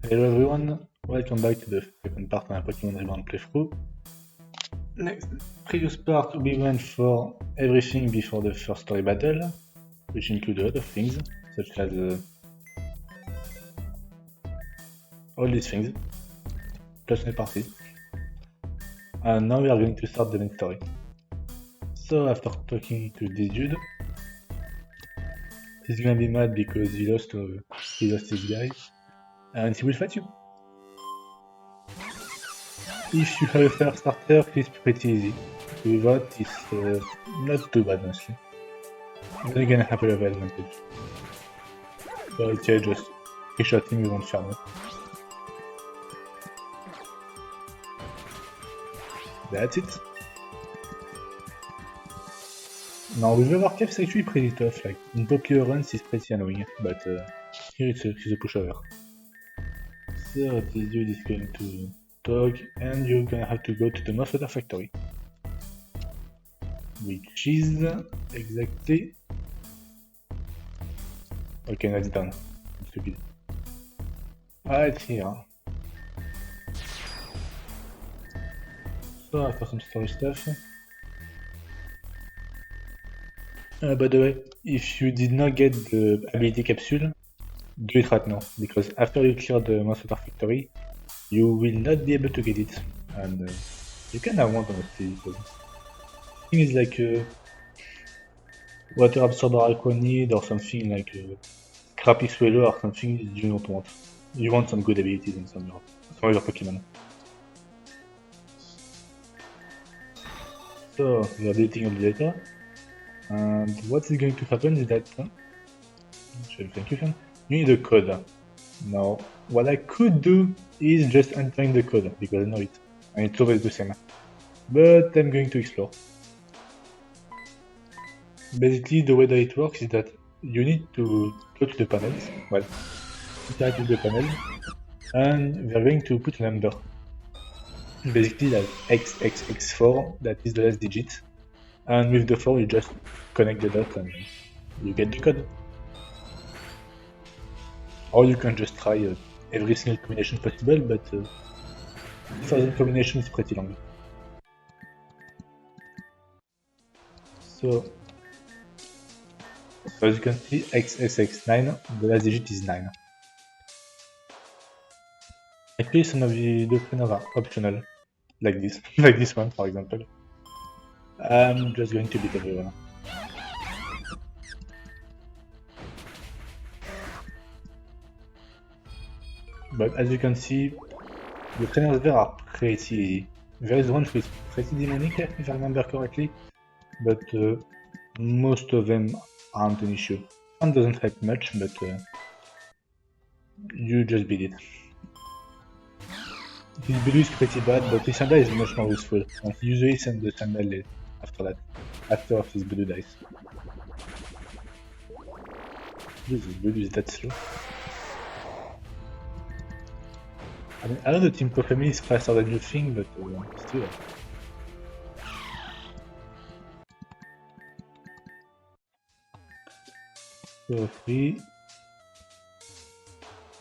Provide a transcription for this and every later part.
Hello everyone, welcome back to the second part of my Pokemon Reborn playthrough. Previous part we went for everything before the first story battle, which include a lot of things, such as all these things, plus my party. And now we are going to start the main story. So after talking to this dude, he's gonna be mad because he lost his guy, and he will fight you. If you have a first starter, it's pretty easy. Without, it's not too bad, honestly. Then again, I have a level advantage. So it's just shot him with one Fern. That's it. Now with the Warcraft, it's actually pretty tough. Like in popular runs, it's pretty annoying, but here it's a pushover. So this dude is going to talk, and you're gonna have to go to the Mosswater factory, which is exactly. Okay, no, it's done. I'm stupid. Right here. So after some story stuff. By the way, if you did not get the ability capsule, do it right now, because after you clear the Mosswater factory, you will not be able to get it, and you can have one honestly. So the thing is like water absorber Aqua need or something like crappy swallow or something you don't want. You want some good abilities in some of your Pokemon. So we are deleting all the data, and what is going to happen is that thank you, Fern. You need a code. Now, what I could do is just entering the code, because I know it, and it's always the same. But I'm going to explore. Basically, the way that it works is that you need to go to the panels, well, interact with the panel, and we are going to put a number. Basically, like XXX4, that is the last digit, and with the 4 you just connect the dot and you get the code. Or you can just try every single combination possible, but 1000 combinations is pretty long. So as you can see, XXX9, the last digit is 9. Actually, some of the doctrines are optional, like this, like this one, for example. I'm just going to beat everyone. But as you can see, the trainers there are pretty easy. There is one who is pretty demonic, if I remember correctly, but most of them aren't an issue. One doesn't help much, but you just beat it. His blue is pretty bad, but his sandal is much more useful, and he usually sends the sandal after that, after his blue dies. This blue is that slow. I mean, I know the Team Family is faster than you think, but still. So 3.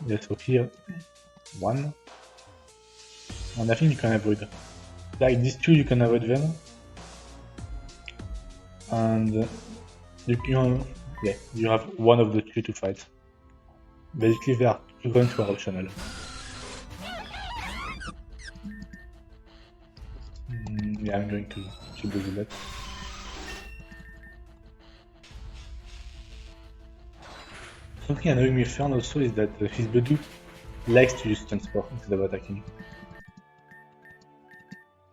Yeah, so here 1. And I think you can avoid. Like these two, you can avoid them. And you have one of the two to fight. Basically, there are 2 ones who are optional. Yeah, I'm going to do that. Something annoying with Fern also is that his Budu likes to use Transport instead of attacking.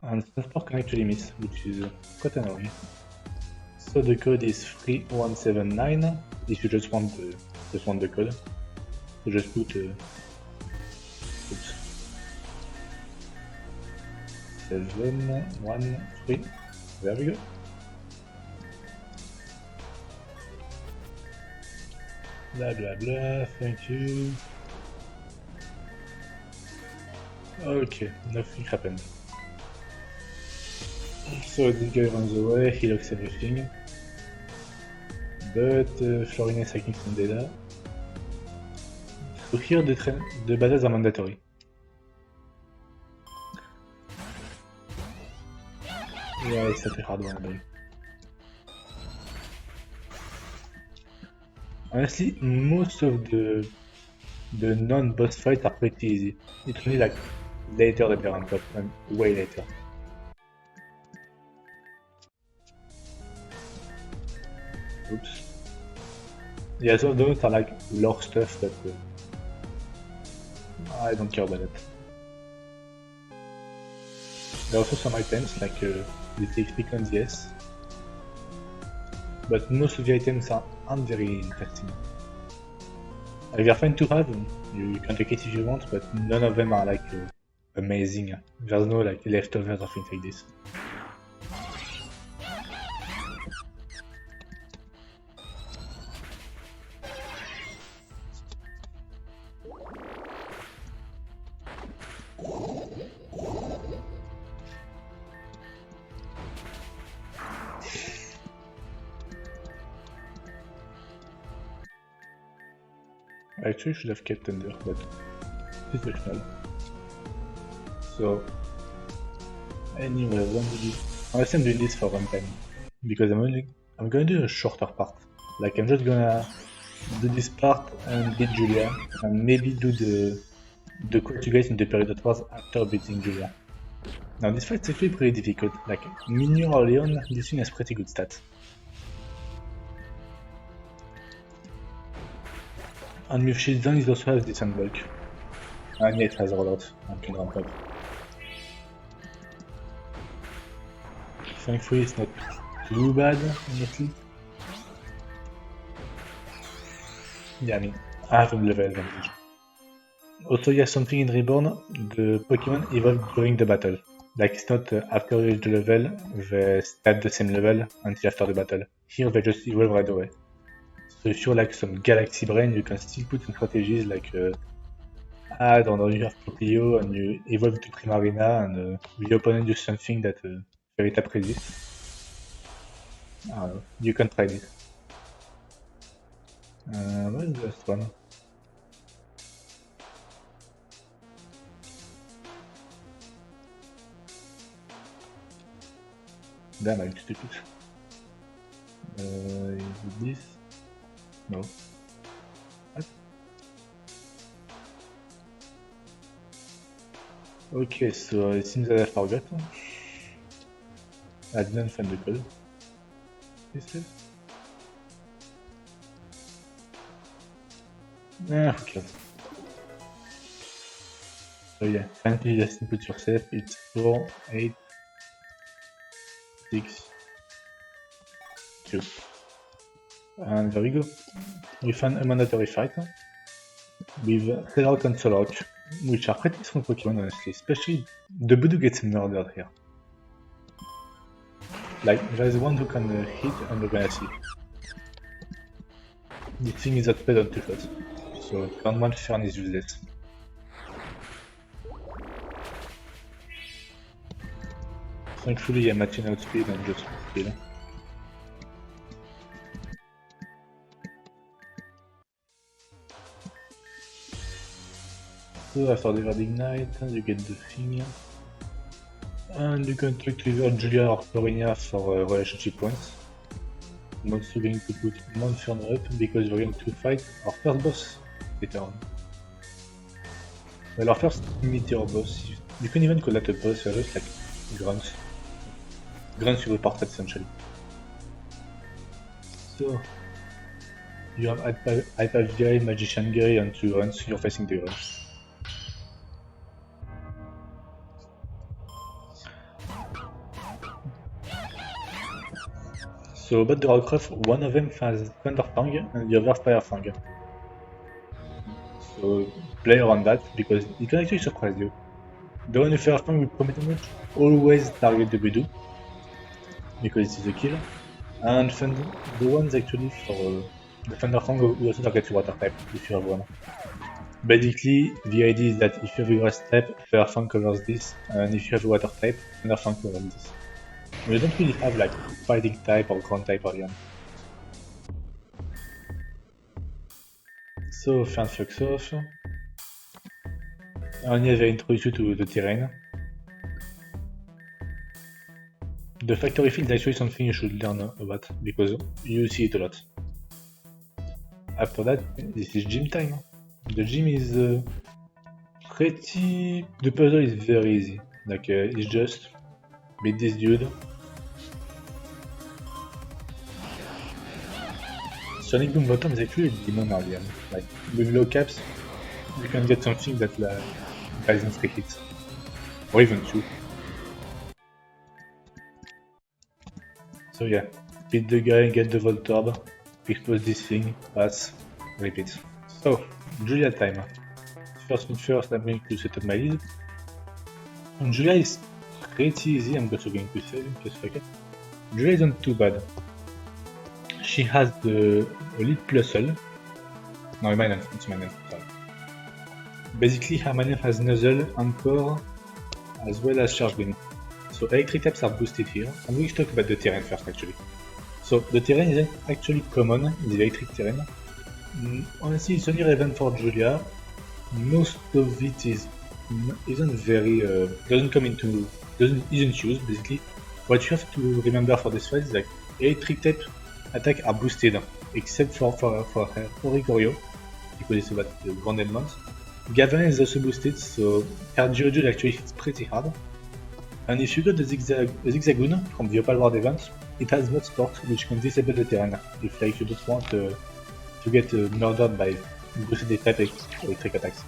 And Transport can actually miss, which is quite annoying. So the code is 3179 if you just want the code. So just put oops. 713. There we go. Blah blah blah, thank you. Okay, nothing happened. So this guy runs away, he locks everything. But Florine is taking some data. So here the battles are mandatory. Yeah, it's such a hard one, though. Honestly, most of the non-boss fights are pretty easy. It's only like later that they're on top, and way later. Oops. Yeah, so those are like lore stuff that I don't care about it. There are also some items like the XP coins, yes. But most of the items aren't very interesting. They're fine to have, you can take it if you want, but none of them are like amazing. There's no like leftovers or things like this. I actually should have kept under, but it's optional. So, anyway, honestly I'm doing this for runtime, because I'm gonna do a shorter part. Like I'm just gonna do this part and beat Julia, and maybe do the quest you guys in the period that was after beating Julia. Now this fight's actually pretty difficult, like minion early on, this thing has pretty good stats. And with shield down, it also has decent bulk. And it has a lot, I can ramp up. Thankfully it's not too bad, honestly. Yeah, I mean, I have a level advantage. Also, yeah, something in Reborn, the Pokemon evolve during the battle. Like, it's not after you reach the level, they stay at the same level until after the battle. Here, they just evolve right away. So if you're like some galaxy brain, you can still put in strategies like, I don't know, you have Litleo and you evolve to Primarina and the opponent does something that Fairy Tap resists. I don't know, you can try this. What is the last one? Damn, I'm stupid. Is it this? No. What? Okay, so it seems that I forgot. I didn't find the code. Is this? Ah, okay. So yeah, finally just input yourself, it's 4, 8, 6, 2. And there we go. We found a mandatory fight with Slakoth and Solaris, which are pretty strong Pokemon honestly, especially the Budu gets murdered here. Like, there's one who can hit and we're gonna see. The thing is that bad on 2 shots, so turn 1 Fern is useless. Thankfully I'm matching outspeed and just kill. So after the Red Ignite, you get the thing. And you can talk to either Julia or Florinia for relationship points. I'm also going to put one Fern up because we're going to fight our first boss later on. Well, our first meteor boss, you can even call that a boss, they're just like grunts. Grunts you reported essentially. So, you have Hyper Guy, Magician Guy, and 2 grunts, you're facing the grunts. So about the Warcraft, one of them has Thunder Fang and the other Fire Fang. So play around that because it can actually surprise you. The one with Fire Fang will pretty much always target the Budu because it is a kill. And the ones actually for the Thunder Fang will also target your Water type if you have one. Basically, the idea is that if you have a Grass type, Fire Fang covers this, and if you have a Water type, Thunder Fang covers this. We don't really have like fighting type or ground type early on. So Fern fucks off. Only as I introduce you to the terrain. The factory field is actually something you should learn about, because you see it a lot. After that, this is gym time. The gym is pretty... The puzzle is very easy. Like, it's just beat this dude. Sonic Boom Bottom is actually a demon alien. Like, with low caps, you can get something that dies in 3 hits. Or even 2. So yeah, beat the guy, get the Volt Orb, explode this thing, pass, repeat. So, Julia time. First thing first, I'm going to set up my lead. And Julia is pretty easy, I'm also going to save, just fuck it. Julia isn't too bad. She has the lead Plusle. No, it's Manip, sorry. Basically, her Manip has Nuzzle, Encore, as well as Charge Beam. So electric taps are boosted here. I'm going to talk about the terrain first actually. So the terrain isn't actually common in the electric terrain. Honestly, it's only relevant for Julia. Most of it isn't very isn't used basically. What you have to remember for this fight is like electric tap attack are boosted, except for her Oricorio, because it's about the ground element. Gavin is also boosted, so her Geodude actually hits pretty hard. And if you got the Zigzagoon from the Opal Ward event, it has mod sport, which can disable the terrain if like you don't want to get murdered by boosted type electric attacks.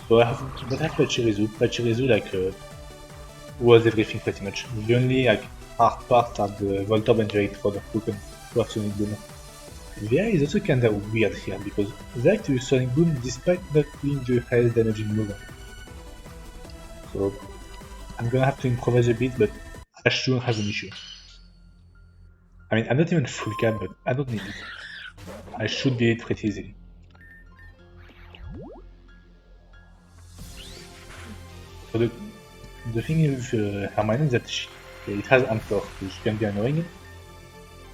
So I have Pachirisu like was everything pretty much. The only like hard part are the Voltorb and the Electrode who have Sonic Boom. VI is also kinda weird here because they like to use Sonic Boom despite not being the highest damaging move. So I'm gonna have to improvise a bit, but I shouldn't have an issue. I mean, I'm not even full cap, but I don't need it. I should beat it pretty easily. So the thing with Hermione is that it has Encore, which can be annoying,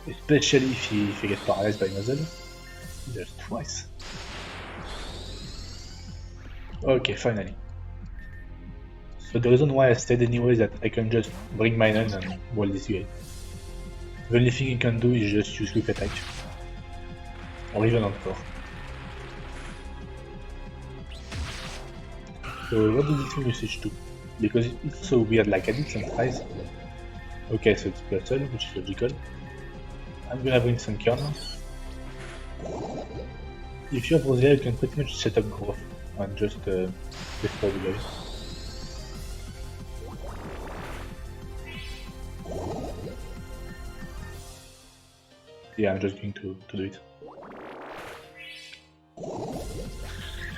especially if you get paralyzed by Nuzzle. Just twice. Okay, finally. So the reason why I stayed anyway is that I can just bring mine on and wall this guy. The only thing you can do is just use quick attack. Or even Encore. So what does this thing usage do? Because it's so weird, like I did some tries. Okay, so it's Plusle, which is logical. I'm gonna bring Sunkern. If you have Rosalia, you can pretty much set up growth and just destroy the guy. Yeah, I'm just going to do it.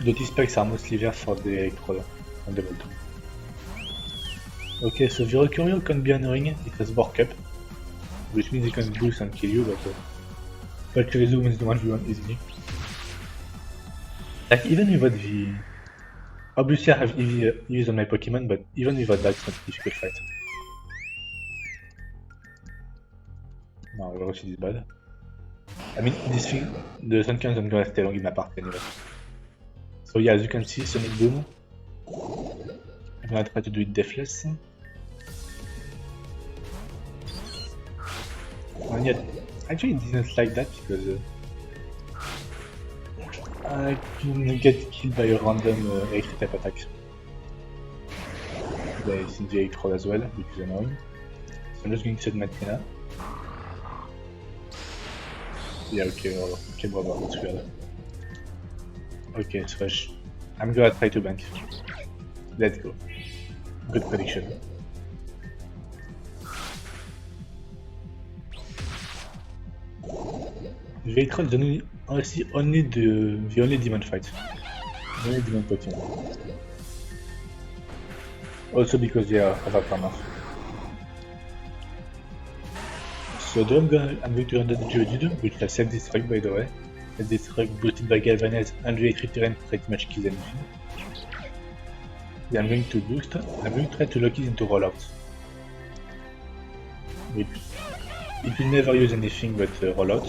The T-specs are mostly there for the Electrode and the Voltorb. Okay, so Virocurio can be annoying, it has Bork Up, which means it can boost and kill you, but Pachirisu wins the 1v1 easily. Like, even without the... Obviously I have EVs on my Pokemon, but even without that, it's not a difficult fight. No, Velocity is bad. I mean, this thing, the Sunkern isn't gonna stay long in my party anyway. So yeah, as you can see, Sonic Boom. I'm gonna try to do it deathless. And yet, actually it didn't like that because I can get killed by a random electric type attack. It's in the Electrode as well, which is annoying. So I'm just going to set my Trina. Yeah, okay, brother, that's weird. Okay, so I'm gonna try to bank. Let's go. Good prediction. The Electrode is honestly only the only demon fight. The only demon Pokemon. Also because they are Avatarmath. So I'm going to run the Geodude, which has self-destruct by the way. Self-destruct boosted by Galvanize and the electric terrain pretty much kills anything. Then I'm going to boost, I'm going to try to lock it into rollout. It will never use anything but rollout,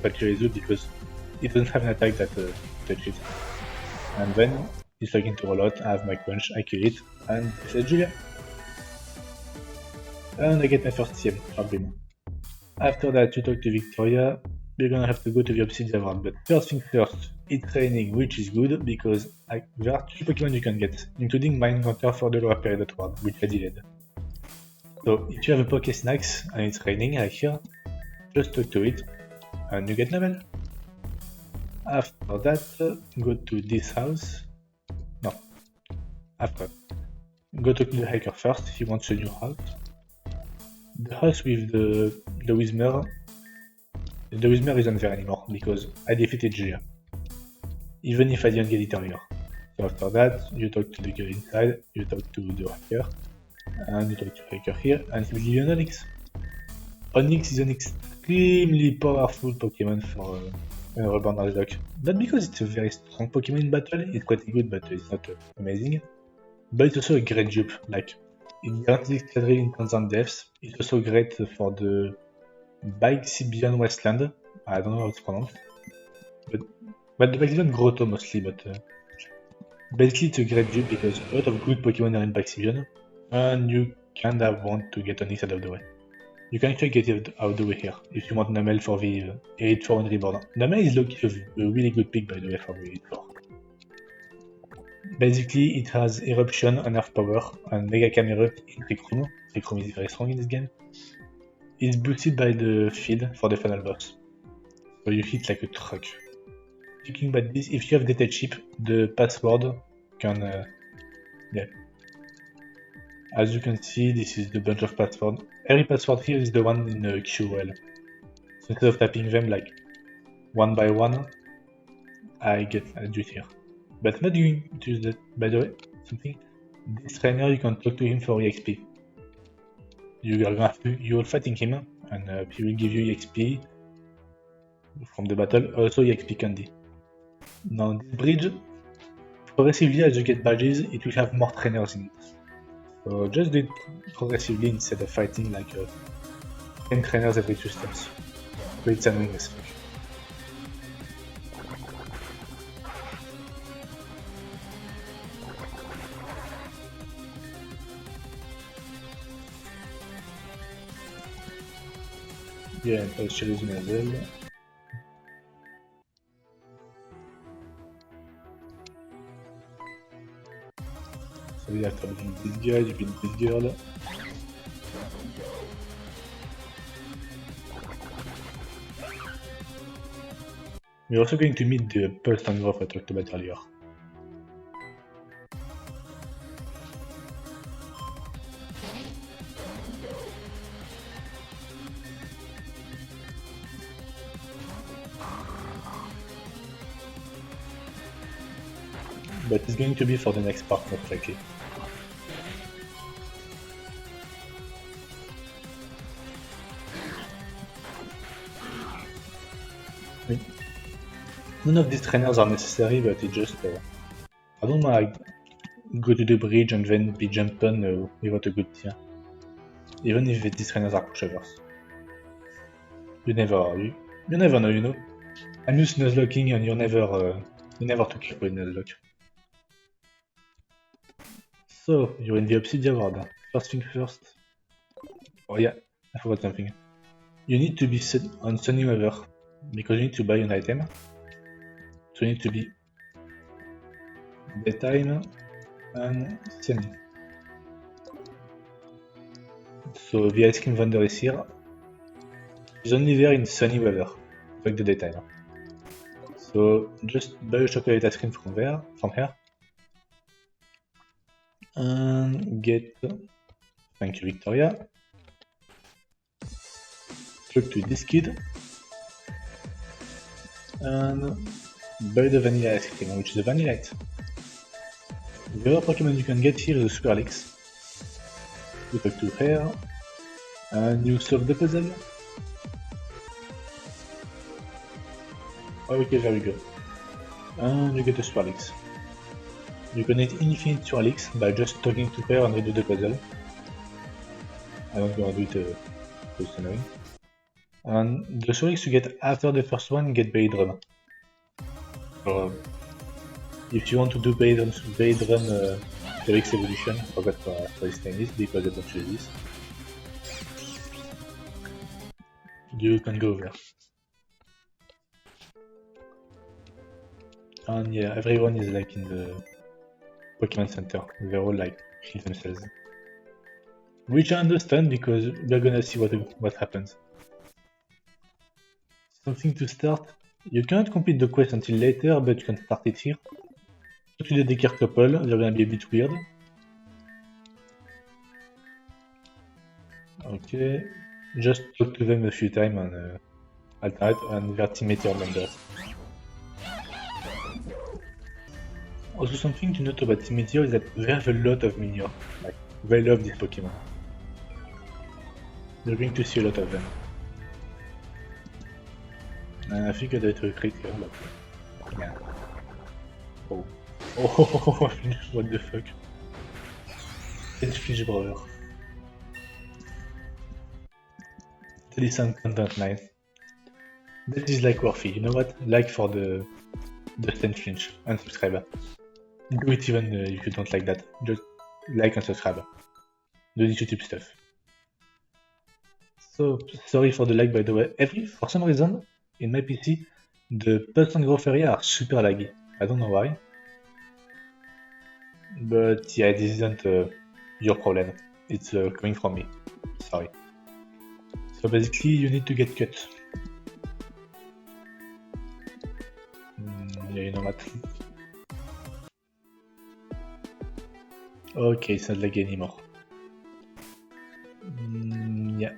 Pachirisu, because it doesn't have an attack that touches it. And then He's looking to roll out, I have my crunch, I kill it, and this is Julia. And I get my first TM, Arbin. After that, you talk to Victoria, we're gonna have to go to the obsidia world, but first thing first, it's raining, which is good, because there are 2 Pokemon you can get, including my encounter for the lower period world, which I delayed. So if you have a Poké Snacks and it's raining like here, just talk to it, and you get Numel. After that, go to this house. No. After. Go talk to the hiker first, he wants a new house. The house with the Whismer. The Whismer isn't there anymore, because I defeated Julia. Even if I didn't get it earlier. So after that, you talk to the girl inside, you talk to the hiker, and you talk to the hiker here, and he will give you an Onix. Onix is an extremely powerful Pokemon for Reborn Nuzlocke. Not because it's a very strong Pokemon in battle, it's quite good, but it's not amazing. But it's also a great dupe, like, it guarantees quadrille in constant deaths. It's also great for the Bygsibian Wasteland. I don't know how it's pronounced. But the Bygsibian Grotto mostly, but basically it's a great dupe because a lot of good Pokemon are in Bygsibian, and you kinda want to get Onix out of the way. You can actually get it out of the way here, if you want Numel for the Elite Four and Reborn. Numel is low-key a really good pick, by the way, for the Elite Four. Basically, it has Eruption on Earth Power, and Mega Cam Erupt in Trick Room. Trick Room is very strong in this game. It's boosted by the feed for the final boss, so you hit like a truck. Thinking about this, if you have data chip, the password can... yeah. As you can see, this is the bunch of passwords. Every password here is the one in the QL. So instead of typing them like one by one, I do it here. But not going to use that, by the way, something. This trainer, you can talk to him for EXP. You are fighting him, and he will give you EXP from the battle, also EXP candy. Now this bridge, progressively as you get badges, it will have more trainers in it. So just do it progressively instead of fighting like 10 trainers every 2 steps. So it's annoying as fuck. Yeah, Pachirisu nuzzle. So we have to beat this guy, you beat this girl. We're also going to meet the Pulse and Growth I talked about earlier. But it's going to be for the next part, most likely. None of these trainers are necessary, but it just... I don't want to go to the bridge and then be jumped on without a good tier. Even if these trainers are pushovers. You never know, you know? I'm used to Nuzlocking and you never took care with Nuzlocke. So, you're in the obsidia world. First thing first. Oh yeah, I forgot something. You need to be set on sunny weather, because you need to buy an item. So you need to be daytime and sunny. So the ice cream vendor is here. He's only there in sunny weather, like the daytime. So just buy a chocolate ice cream from here. And get... Thank you, Victoria. Talk to this kid. And buy the vanilla ice cream, which is a Vannilite. The other Pokemon you can get here is a Swirlix. You talk to her, and you solve the puzzle. Okay, there we go. And you get a Swirlix. You can get infinite Swirlix by just talking to her and redo the puzzle. I'm not gonna do it, it's annoying. And the Swirlix you get after the first one get Belly Drum. if you want to do Blade Run Swirlix evolution, I forgot for his name is because I don't choose this. You can go there. And yeah, everyone is like in the Pokemon Center. They're all like heal themselves. Which I understand because we're gonna see what happens. Something to start. You cannot complete the quest until later, but you can start it here. Go to the daycare couple, they're gonna be a bit weird. Okay, just talk to them a few times and alternate, and their teammate are members. Also, something to note about Team Meteor is that they have a lot of minions. Like, they love these Pokemon. You're going to see a lot of them. And I think I did a crit here, but yeah. Oh. Oh, what the fuck? It's flinched brother. Totally sound content nice. That is like worthy, you know what? Like for the flinch and subscribe. Do it even if you don't like that. Just like and subscribe. Do the YouTube stuff. So sorry for the lag by the way. For some reason in my PC the pulse and growth area are super laggy. I don't know why. But yeah, this isn't your problem. It's coming from me. Sorry. So basically you need to get cut. Yeah, you know what? Okay, it's not laggy anymore. Yeah.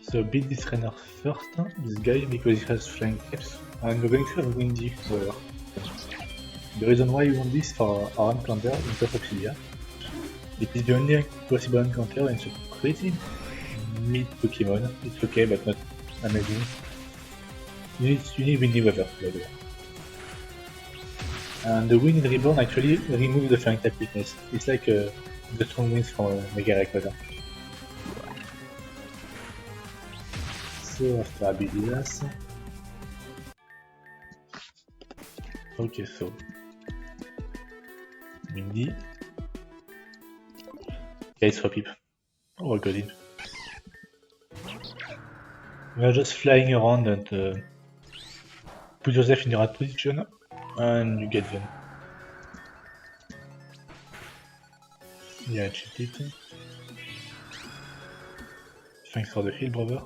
So beat this trainer first, this guy, because he has flying tips, and we're going to have windy weather. The reason why we want this for our encounter in top obsidia, it is the only possible encounter and it's a pretty mid Pokemon. It's okay, but not amazing. You need windy weather, by the way. And the wind in Reborn actually removes the fang type weakness. It's like the strong winds from Mega Rayquaza. So after Abilidas. Okay, so windy. Yeah, it's Rapip. Oh, I got him. We are just flying around and put yourself in the right position and you get them. Yeah, cheat it. Thanks for the heal, brother.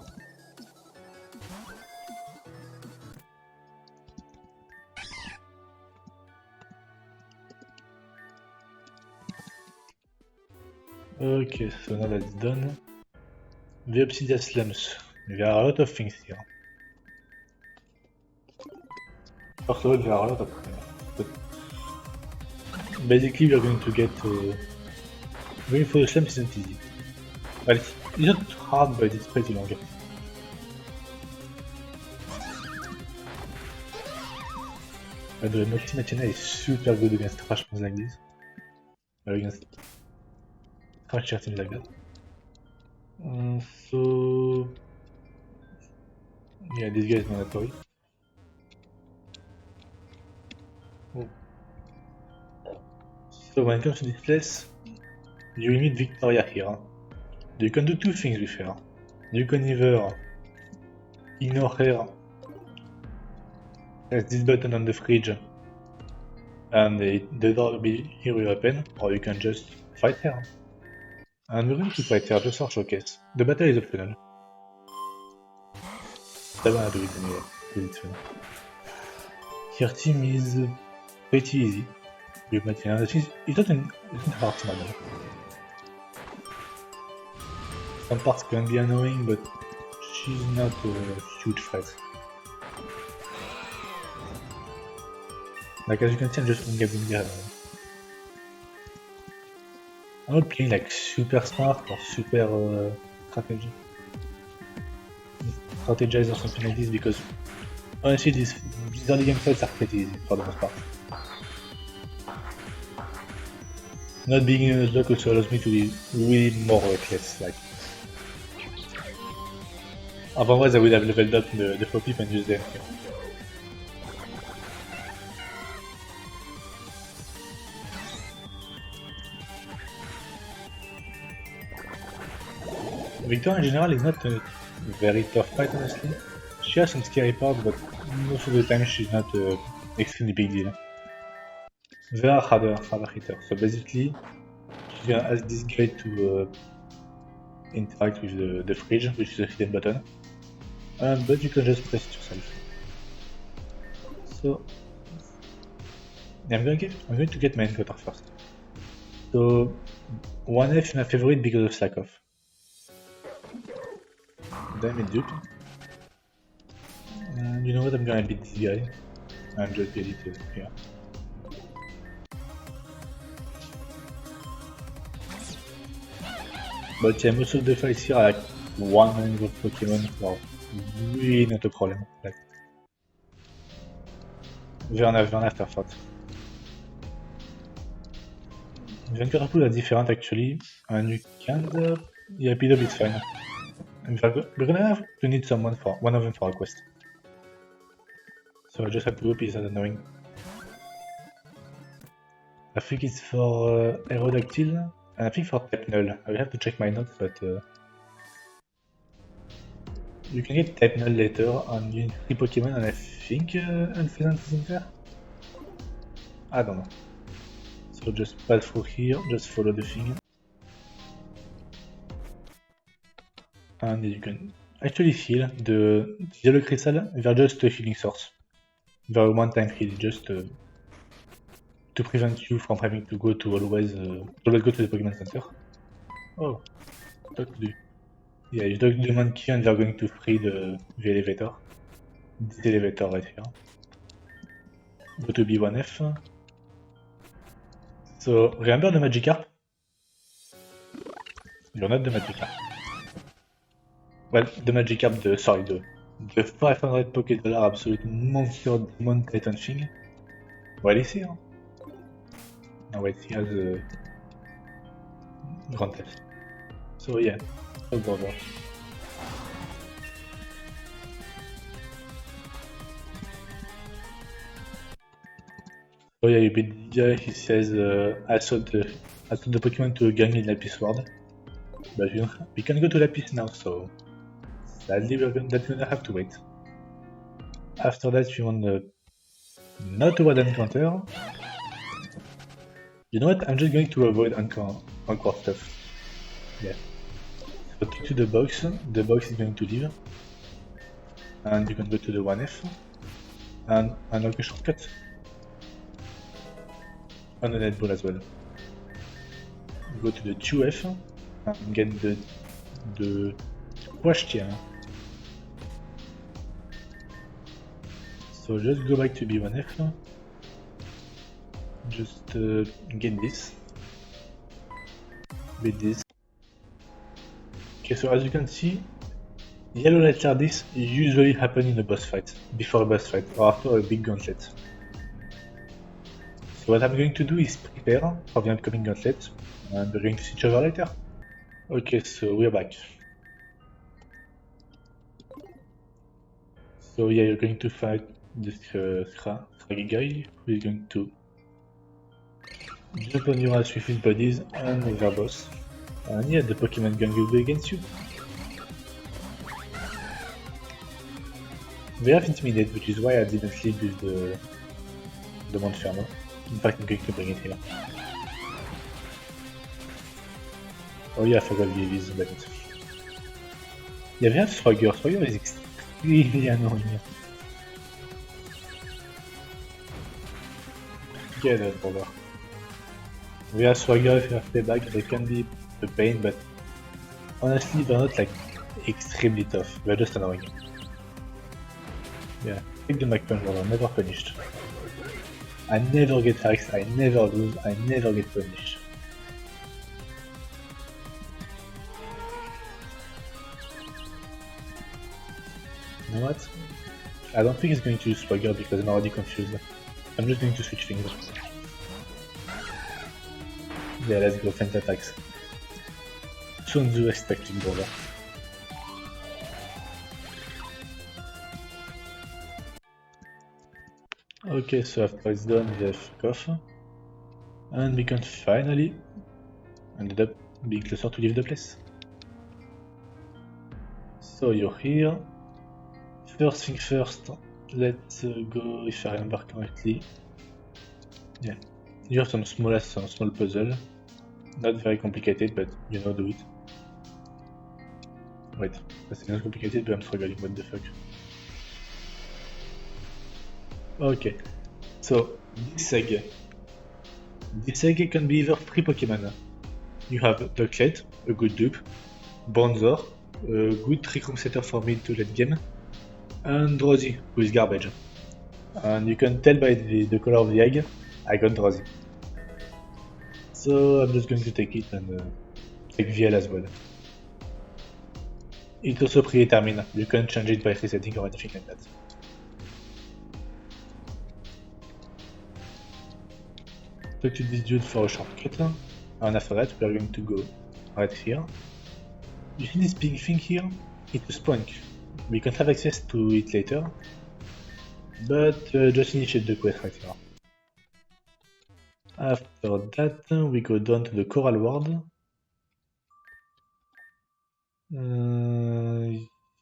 Okay, so now that's done. The obsidia slums. There are a lot of things here. First of all, there are a lot of things. But basically, we are going to get. Going for the slums isn't easy. Well, it's not hard, but it's pretty long. By the way, Machina is super good against trash things like this. Or against trash things like that. So yeah, this guy is mandatory. Oh. So when it comes to this place, you will meet Victoria here. You can do two things with her. You can either ignore her, press this button on the fridge, and the door will be here will open, or you can just fight her. And we're going to fight her just for showcase. The battle is optional. I wanna do it anyway, because it's fun. Her team is pretty easy. It's not a hard team at all. Some parts can be annoying, but she's not a huge threat. Like as you can see, I'm just winging her. I'm not playing like super smart or super strategize or something like this because honestly these early game fights are pretty easy for the most part. Not being in a block also allows me to be really more reckless. Like otherwise I would have leveled up the Fopip and used them. Victor in general is not a very tough fight, honestly. She has some scary parts, but most of the time she's not an extremely big deal. There are harder hitters, so basically she's gonna ask this guy to interact with the fridge, which is a hidden button, but you can just press it yourself. So I'm going to get my encounter first. So 1F is my favorite because of Slakoth. Damage dupe. And you know what, I'm gonna beat this guy. And just get it here. But yeah, most of the fights here are like 100 Pokemon, so really not a problem. Like, Vern after thought. The encounter pools are different actually, and you can. Yeah, P-Dub is fine. We're gonna have to need one of them for a quest. So I just have to hope he's not annoying. I think it's for Aerodactyl, and I think for Tapnel. I will have to check my notes, but you can get Tapnel later on 3 Pokemon, and I think Unpheasant is in there? I don't know. So just pass through here, just follow the thing. And you can actually heal the yellow crystal, they're just a healing source. They're a one-time heal, just to prevent you from having to go to always go to the Pokemon Center. Oh, talk to the... Yeah, you talk to the monkey and they're going to free the elevator. This elevator right here. Go to B1F. So, remember the Magikarp? You're not the Magikarp. Well, the Magikarp, the 500 Pokédollar absolute monster demon titan thing. Well, he's here. No wait, he has a gauntlet. So yeah, so go over. So yeah, you beat the guy, he says I saw the Pokemon to a gang in Lapis World. But we can go to Lapis now, so sadly that's gonna have to wait. After that you want not a wild encounter. You know what, I'm just going to avoid Encore stuff. Yeah. So go to the box is going to leave. And you can go to the 1F. And unlock a shortcut. And a net ball as well. Go to the 2F and get the Quash TM. So just go back to B1F. Just get this. Beat this. Okay, so as you can see, yellow light this usually happen in a boss fight, before a boss fight, or after a big gauntlet. So what I'm going to do is prepare for the upcoming gauntlet, and we're going to see each other later. Okay, so we're back. So yeah, you're going to fight this Scraggy guy, who is going to jump on your ass with his buddies and with our boss. And yeah, the Pokemon gang will be against you. They have Intimidate, which is why I didn't sleep with the Montferno. In fact, I'm going to bring it here. Oh yeah, I forgot the EVs, but... Yeah, we have Swagger. Swagger is extremely annoying. Get that, brother. We have Swagger, if you have Payback, they can be a pain, but honestly, they're not like extremely tough. They're just annoying. Yeah, take the Mac Punch, brother. Never punished. I never get hacks, I never lose, I never get punished. You know what? I don't think it's going to use Swagger because I'm already confused. I'm just going to switch things. Yeah, let's go feint attacks. Sunzu expecting, brother. Okay, so after it's done, we have Cough. And we can finally ended up being closer to leave the place. So you're here. First thing first, let's go, if I remember correctly. Yeah, you have some small puzzle. Not very complicated, but you know, do it. Wait, that's not complicated, but I'm struggling, what the fuck. Okay, so this egg. This egg can be either 3 Pokemon. You have Ducklet, a good dupe, Bonzor, a good trick room setter for mid to late game, and Drowsy, who is garbage. And you can tell by the color of the egg, I got Drowsy. So I'm just going to take it and take VL as well. It's also predetermined, you can change it by resetting or anything like that. Talk to this dude for a shortcut, and after that we are going to go right here. You see this pink thing here? It's a spunk. We can have access to it later, but just initiate the quest right here. After that we go down to the Coral World.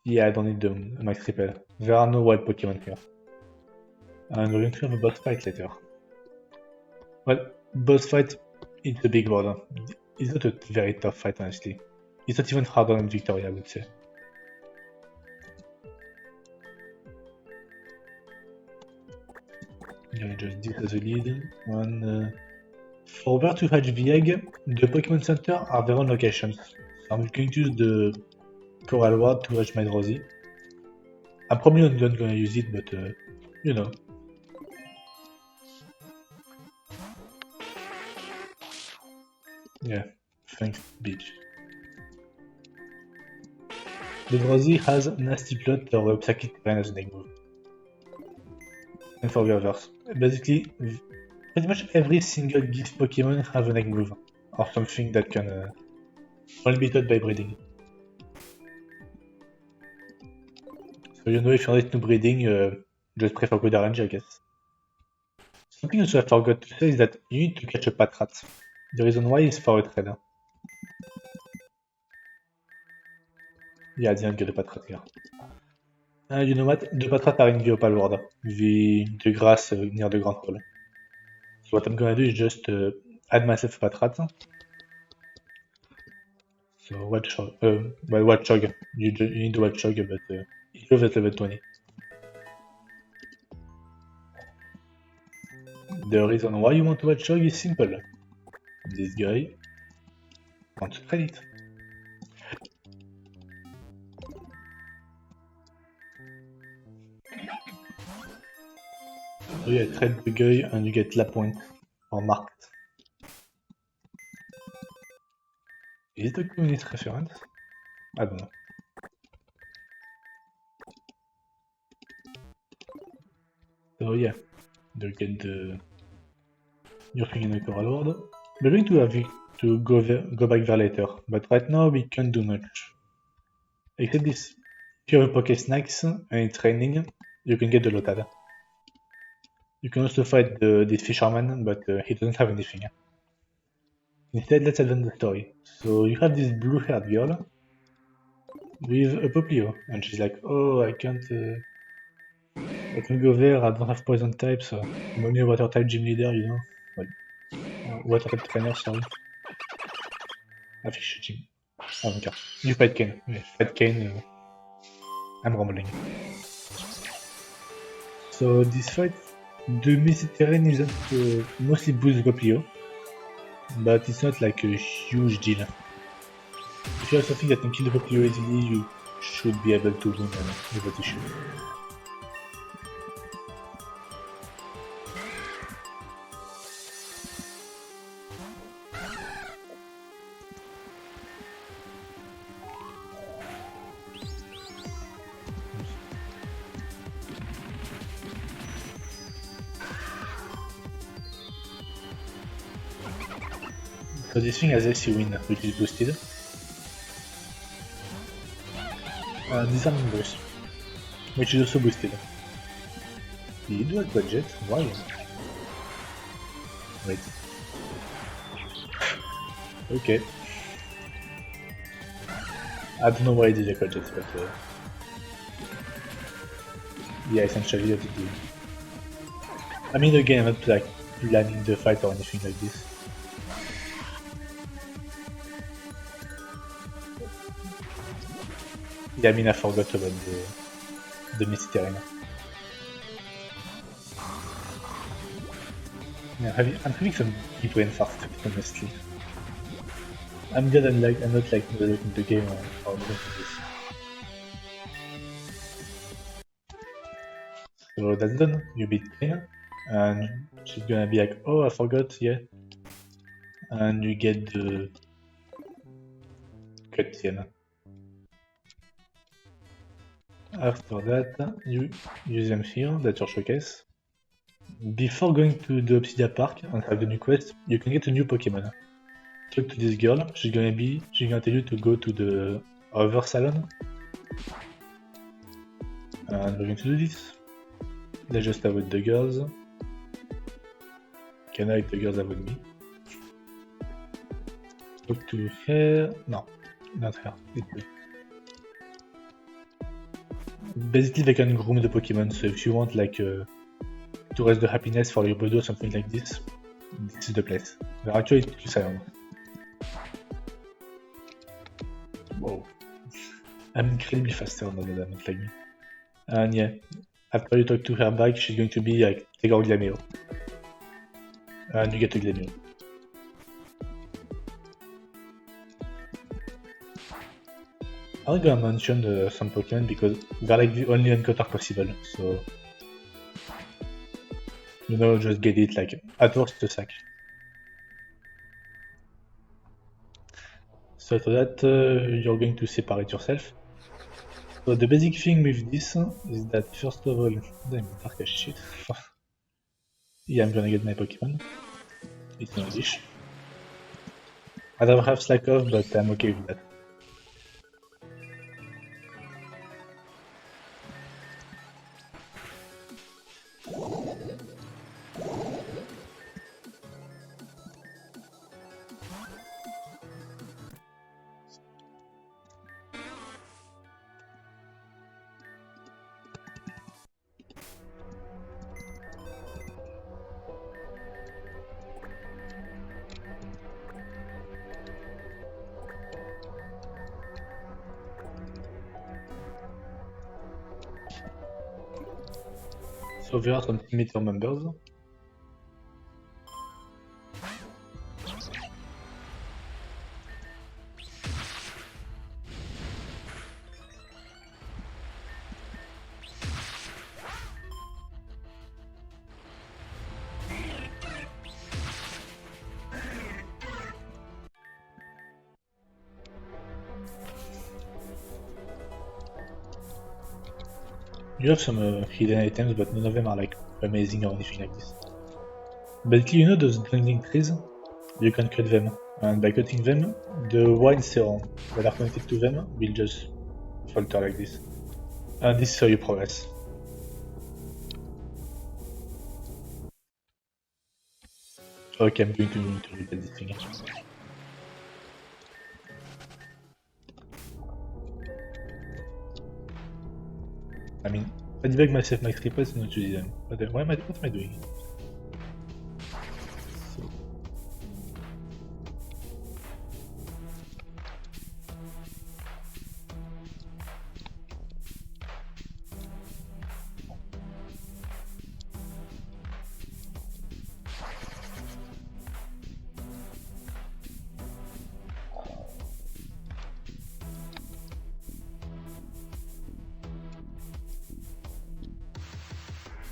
Yeah, I don't need the max repel. There are no wild Pokemon here. And we're going to have a boss fight later. Well, boss fight is a big word. It's not a very tough fight, honestly. It's not even harder than Victoria, I would say. Yeah, just this as a lead. And for where to hatch the egg, the Pokemon Center are their own locations. So I'm going to use the Coral World to hatch my Drowsy. I'm probably not going to use it, but you know. Yeah, thanks, bitch. The Drowsy has Nasty Plot or Psychic Terrain as an egg move. And for the others. Basically, pretty much every single gift Pokemon have an egg move, or something that can only be taught by breeding. So you know, if you're not into breeding, just prefer good RNG, I guess. Something else I forgot to say is that you need to catch a Patrat. The reason why is for a trade. Yeah, I didn't get a Patrat here. You know what? The Patrat are in the Opal World, the grass near the Grand Hall. So what I'm gonna do is just add myself a Patrat. So Wild Chug. You need a Wild Chug, but it goes at level 20. The reason why you want to Wild Chug is simple. This guy wants to trade it. So yeah, trade the guy and you get La Point or marked. Is it a community reference? I don't know. So yeah, you get your thing in the Coral World. We're going to have to go back there later, but right now we can't do much. Except this. If you have a Poké Snacks and it's raining, you can get the Lotad. You can also fight this fisherman, but he doesn't have anything. Instead, let's advance the story. So you have this blue-haired girl with a Poplio, and she's like, "Oh, I can't go there. I don't have poison type, so I'm only a water type gym leader, you know. Well, water type trainer, sorry. I think shooting. I don't care. You fight Kane. Yeah, fight Kane. I'm rumbling. So this fight, the missing terrain isn't mostly boost Poplio, but it's not like a huge deal. If you have something that can kill the Poplio easily, you should be able to win without issue. So this thing has AC win, which is boosted. Disarming burst, which is also boosted. Did you do a budget? Why? Wait. I don't know why I did the gadgets, but yeah, essentially I did do. I mean, again, I'm not like planning the fight or anything like this. Yeah, I mean, I forgot about the Misty Terrain. Yeah, I'm having some deep brain fart, honestly. I'm glad I'm not like developing the game or anything like this. So that's done. You beat Kane, and she's gonna be like, "Oh, I forgot, yeah." And you get the cut TM. After that, you use them here, that's your showcase. Before going to the Obsidia Park and have the new quest, you can get a new Pokemon. Talk to this girl, she's gonna tell you to go to the other salon. And we're going to do this. Let's just avoid the girls. Can I let the girls avoid me? Talk to her. No, not her. Basically, they can groom the Pokemon, so if you want like to raise the happiness for your body or something like this is the place. They're actually too silent. Whoa. I'm incredibly faster than that, not like me. And yeah, after you talk to her back, she's going to be like, take out Glameo. And you get a Glameo. I'm gonna mention some Pokemon because they're like the only encounter possible, so you know, just get it like at worst a sack. So for that, you're going to separate yourself. So the basic thing with this is that first of all, damn, dark as shit. Yeah, I'm gonna get my Pokemon. It's no dish. I don't have Slakoth, but I'm okay with that. So there are some meter members. You have some hidden items, but none of them are like amazing or anything like this. Basically, you know those dangling trees? You can cut them, and by cutting them, the wild serum that are connected to them will just falter like this. And this is how you progress. Okay, I'm going to read this thing. I mean, I debug myself my triples and not use them. What am I doing? So.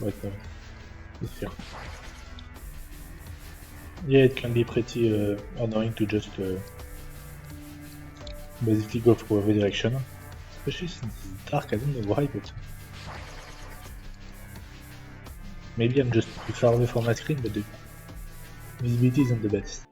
Whatever. It's fair. Yeah, it can be pretty annoying to just basically go through every direction. Especially since it's dark, I don't know why, but... Maybe I'm just too far away from my screen, but the visibility isn't the best.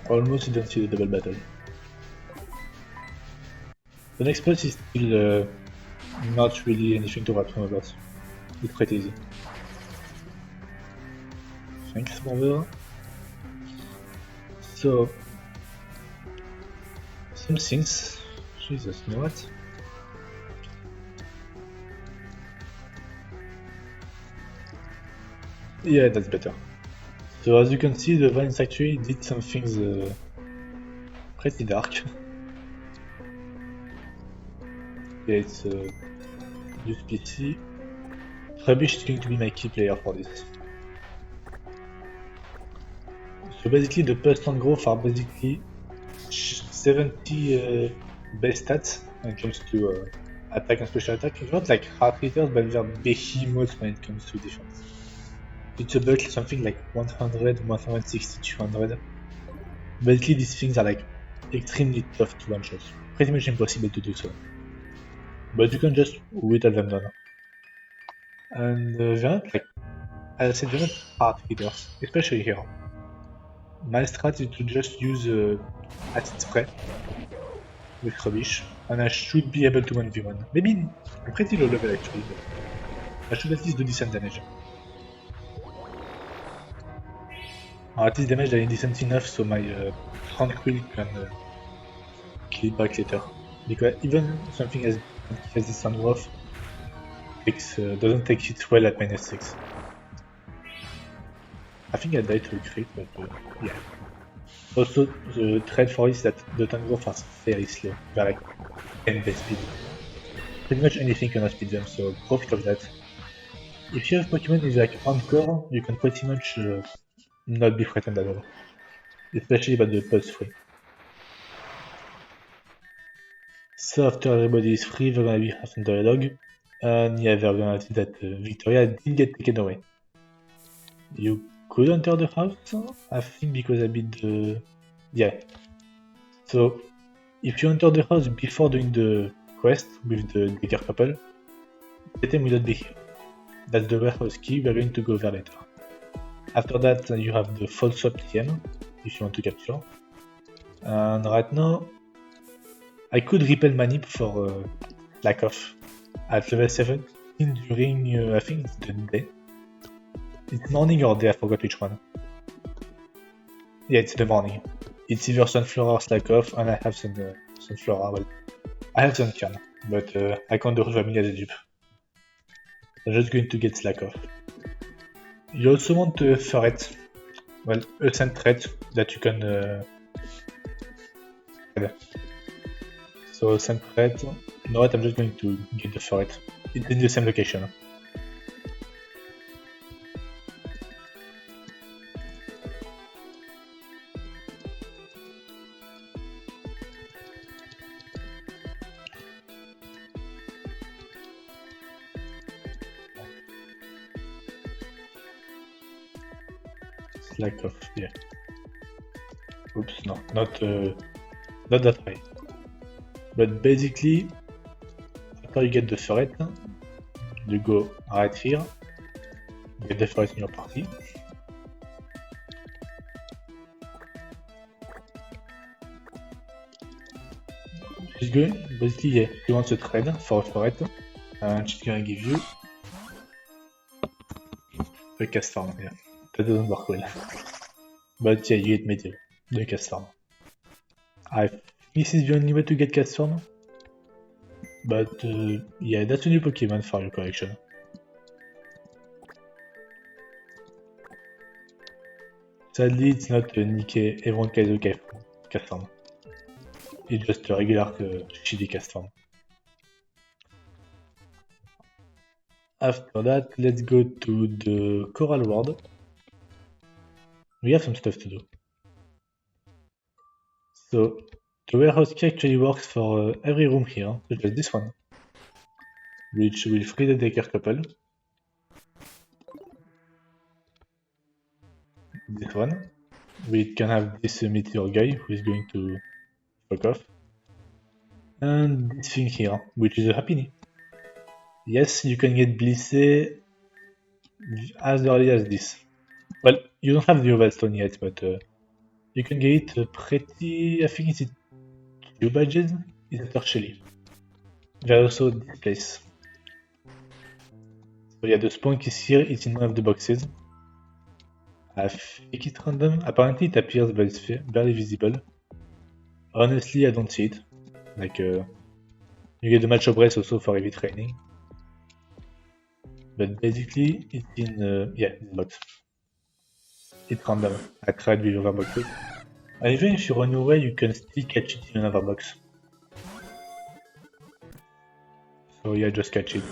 Almost you don't see the double battle. The next boss is still not really anything to wrap about. It's pretty easy. Thanks, brother. So, some things. Jesus, you know what? Yeah, that's better. So as you can see, the Vannilite factory did some things pretty dark. Yeah, it's use PC. Rubbish is going to be my key player for this. So basically, the burst and growth are basically 70 base stats when it comes to attack and special attack. It's not like heart hitters, but they're behemoths when it comes to defense. It's about something like 100, 160, 200. Basically, these things are like extremely tough to one-shot. Pretty much impossible to do so. But you can just whittle them down. And they're not like, as I said, they're not hard hitters, especially here. My strat is to just use acid spray with rubbish, and I should be able to 1v1. Maybe I'm pretty low level actually, but I should at least do decent damage. At least damage that is decent enough so my tranquil can kill it back later. Because even something as this Untitled Chapter doesn't take hits well at -6. I think I died to a crit, but yeah. Also, the trade for is that the Untitled are very slow. They're like 10 base speed. Pretty much anything can outspeed them, so profit of that. If you have Pokemon is like Encore, you can pretty much not be threatened at all. Especially by the pulse free. So after everybody is free, we're gonna be half on dialogue. And yeah, we're gonna see that Victoria did get taken away. You could enter the house, I think, because I beat the... Yeah. So, if you enter the house before doing the quest with the Decker couple, the item will not be here. That's the warehouse key, we're going to go there later. After that, you have the false swap TM, if you want to capture. And right now, I could repel manip for Slakoth at level 7 during, I think it's the day. It's morning or day, I forgot which one. Yeah, it's the morning. It's either sunflora or Slakoth, and I have some sunflora. Well, I have sunkern, but I can't do family as a dupe. I'm just going to get Slakoth. You also want a ferret. Well, a Sentret that you can So Sentret, you know what, I'm just going to get the ferret. It's in the same location. Slakoth, yeah. Oops, no, not that high. But basically, after you get the ferret, you go right here, get the ferret in your party. She's going, basically, yeah, she wants a trade for a ferret, and she's gonna give you a cast farm, yeah. That doesn't work well. But yeah, you get metal, the cast farm. This is the only way to get cast farm. But yeah, that's a new Pokemon for your collection. Sadly, it's not a Nikkei everyone can do cast farm. It's just a regular shitty cast farm. After that, let's go to the Coral World. We have some stuff to do. So, the warehouse key actually works for every room here, such as this one, which will free the Decker couple. This one, we can have this meteor guy who is going to fuck off. And this thing here, which is a happy. Yes, you can get Blissey as early as this. Well, you don't have the Oval Stone yet, but You can get pretty, I think it's 2 badges, is after Shelly. There are also this place. So yeah, the spawn is here, it's in one of the boxes. I think it's random. Apparently it appears but it's barely visible. Honestly, I don't see it. Like, you get the match breath also for heavy training. But basically, it's in, yeah, this box. It's random. I tried with other boxes. And even if you run away, you can still catch it in another box. So yeah, just catch it.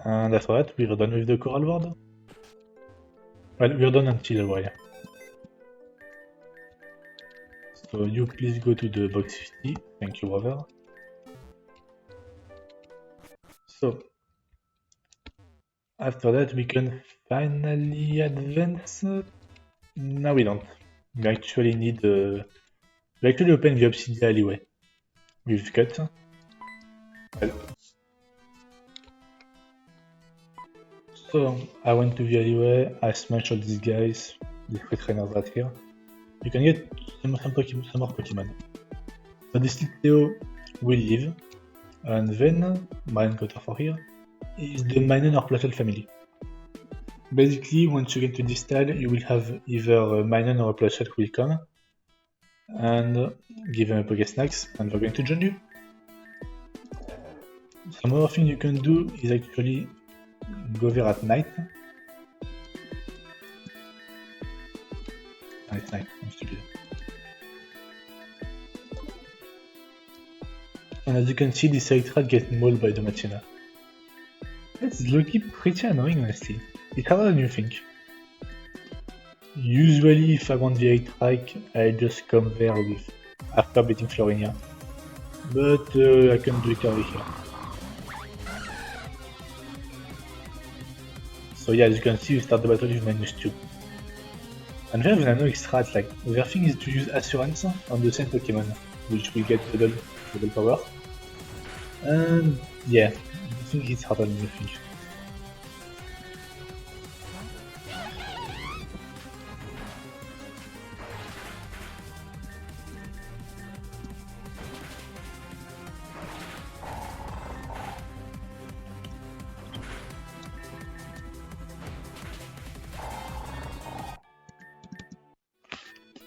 And after that, we're done with the coral board. Well, we're done until a while. So you please go to the box 50. Thank you, brother. So after that, we can finally advance. No, we don't. We actually need. We actually open the obsidia alleyway with cut. Well. So I went to the alleyway. I smashed all these guys, the free trainers right here. You can get some more Pokemon. So this Litleo will live, and then my encounter for here is the Minun or Platel family. Basically, once you get to this tile, you will have either a Minun or a Platel who will come and give them a Pokésnacks, and they're going to join you. Some other thing you can do is actually go there at night. It's night, I'm stupid. And as you can see, this Sentret gets mauled by the Machina. It's low-key pretty annoying, honestly. It's harder than you think. Usually, if I want the track, I just come there with after beating Florinia. But I can do it over here. So yeah, as you can see, you start the battle with -2. And then I know extra, like, the other thing is to use Assurance on the same Pokemon, which will get double power. And yeah, I think it's harder than you think.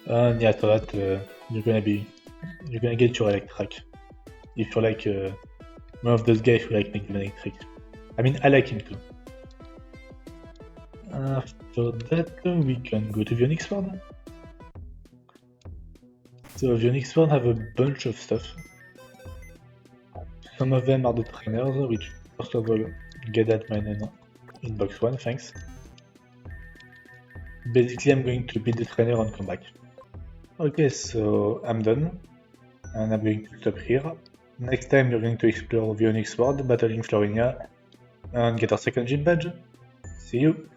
And yeah, after that, you're gonna get your electric. If you're like one of those guys who like making electric. I mean, I like him too. After that, we can go to the Onix Sword. So the Onix Sword have a bunch of stuff. Some of them are the trainers, which first of all get that mine in box 1, thanks. Basically, I'm going to beat the trainer and come back. Okay, so I'm done, and I'm going to stop here. Next time you're going to explore the Onix Sword, battling Florinia, and get our second gym badge. See you!